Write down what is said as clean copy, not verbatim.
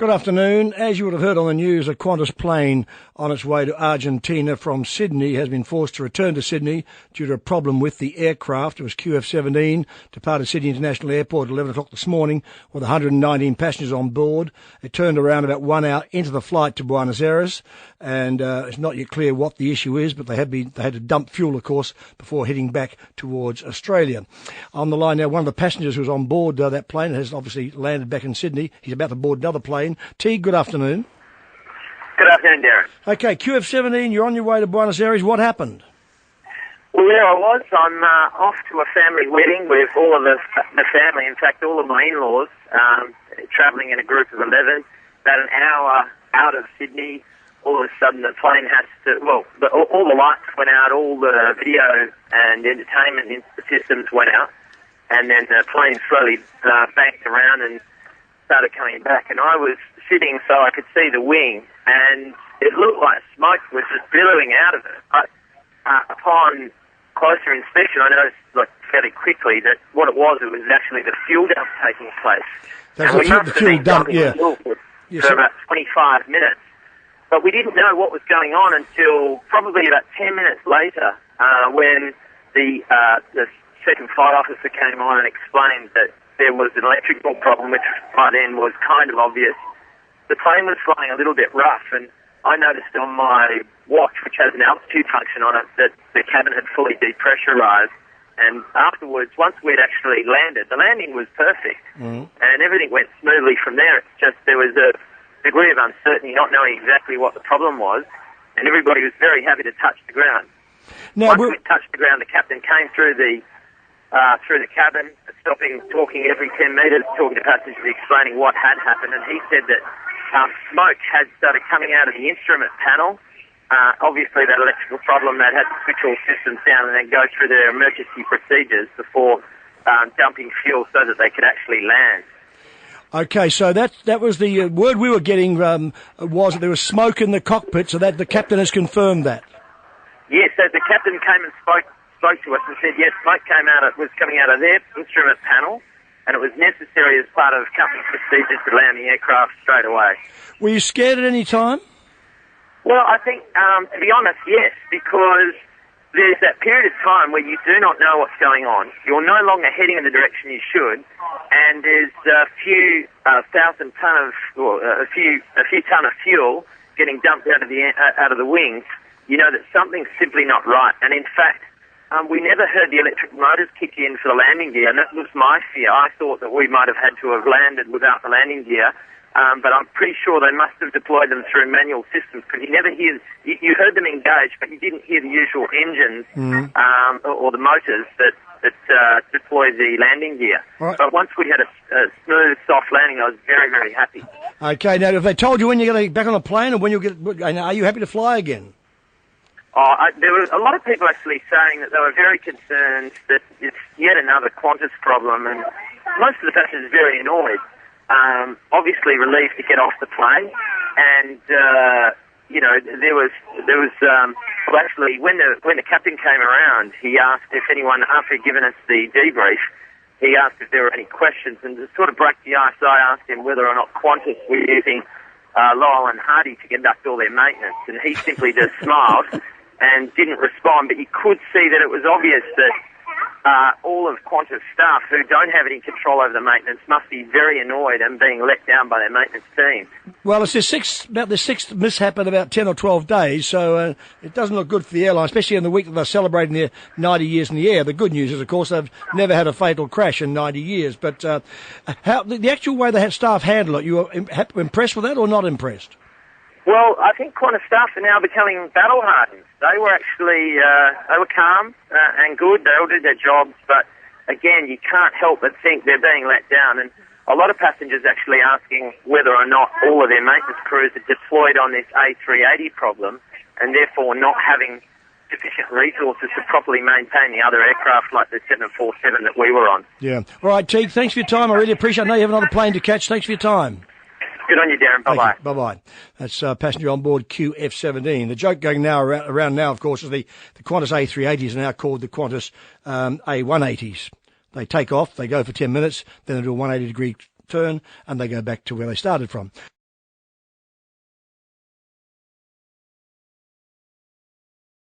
Good afternoon. As you would have heard on the news, a Qantas plane on its way to Argentina from Sydney has been forced to return to Sydney due to a problem with the aircraft. It was QF17, departed Sydney International Airport at 11 o'clock this morning with 119 passengers on board. It turned around about 1 hour into the flight to Buenos Aires, and it's not yet clear what the issue is, but they had to dump fuel, of course, before heading back towards Australia. On the line now, one of the passengers who was on board that plane has obviously landed back in Sydney. He's about to board another plane. Teague, good afternoon. Good afternoon, Derryn. Okay, QF17, you're on your way to Buenos Aires. What happened? Well, there I was. I'm off to a family wedding with all of the family, in fact, all of my in-laws, travelling in a group of 11. About an hour out of Sydney, all of a sudden the plane has to, all the lights went out, all the video and entertainment systems went out, and then the plane slowly banked around and started coming back, and I was sitting so I could see the wing, and it looked like smoke was just billowing out of it. But upon closer inspection, I noticed fairly quickly that what it was actually the fuel dump taking place. That's and we must the have fuel been dump, dumping yeah. fuel for Yes, about 25 minutes. But we didn't know what was going on until probably about 10 minutes later, when the second flight officer came on and explained that there was an electrical problem, which by then was kind of obvious. The plane was flying a little bit rough, and I noticed on my watch, which has an altitude function on it, that the cabin had fully depressurized. And afterwards, once we'd actually landed, the landing was perfect, and everything went smoothly from there. It's just there was a degree of uncertainty, not knowing exactly what the problem was, and everybody was very happy to touch the ground. Now, once we touched the ground, the captain came through the cabin, stopping, talking every 10 metres, talking to passengers, explaining what had happened, and he said that smoke had started coming out of the instrument panel. Obviously, that electrical problem, that had to switch all systems down and then go through their emergency procedures before dumping fuel so that they could actually land. Okay, so that was the word we were getting, was that there was smoke in the cockpit, so that the captain has confirmed that. Yes, so the captain came and spoke to us and said, yes, smoke was coming out of their instrument panel, and it was necessary as part of company procedures to land the aircraft straight away. Were you scared at any time? Well, I think, to be honest, yes, because there's that period of time where you do not know what's going on. You're no longer heading in the direction you should, and there's a few ton of fuel getting dumped out of the wings. You know that something's simply not right, and in fact, we never heard the electric motors kick in for the landing gear, and that was my fear. I thought that we might have had to have landed without the landing gear, but I'm pretty sure they must have deployed them through manual systems, because you heard them engage, but you didn't hear the usual engines or the motors that deploy the landing gear. Right. But once we had a smooth, soft landing, I was very, very happy. Okay, now have they told you when you're going to get back on the plane, or when are you happy to fly again? There were a lot of people actually saying that they were very concerned that it's yet another Qantas problem, and most of the passengers are very annoyed. Obviously relieved to get off the plane, and there was actually when the captain came around, he asked if anyone, after he'd given us the debrief, he asked if there were any questions, and to sort of break the ice, I asked him whether or not Qantas were using Lowell and Hardy to conduct all their maintenance, and he simply just smiled and didn't respond, but you could see that it was obvious that all of Qantas staff who don't have any control over the maintenance must be very annoyed and being let down by their maintenance team. Well, it's about the sixth mishap in about 10 or 12 days, so it doesn't look good for the airline, especially in the week that they're celebrating their 90 years in the air. The good news is, of course, they've never had a fatal crash in 90 years, but the actual way they had staff handle it, you were impressed with that or not impressed? Well, I think Qantas staff are now becoming battle-hardened. They were actually they were calm and good. They all did their jobs, but again, you can't help but think they're being let down. And a lot of passengers actually asking whether or not all of their maintenance crews are deployed on this A380 problem, and therefore not having sufficient resources to properly maintain the other aircraft like the 747 that we were on. Yeah. All right, Teague, thanks for your time. I really appreciate it. I know you have another plane to catch. Thanks for your time. Good on you, Derryn. Bye-bye. Bye-bye. That's passenger on board QF17. The joke going now around now, of course, is the Qantas A380s are now called the Qantas A180s. They take off, they go for 10 minutes, then they do a 180-degree turn, and they go back to where they started from.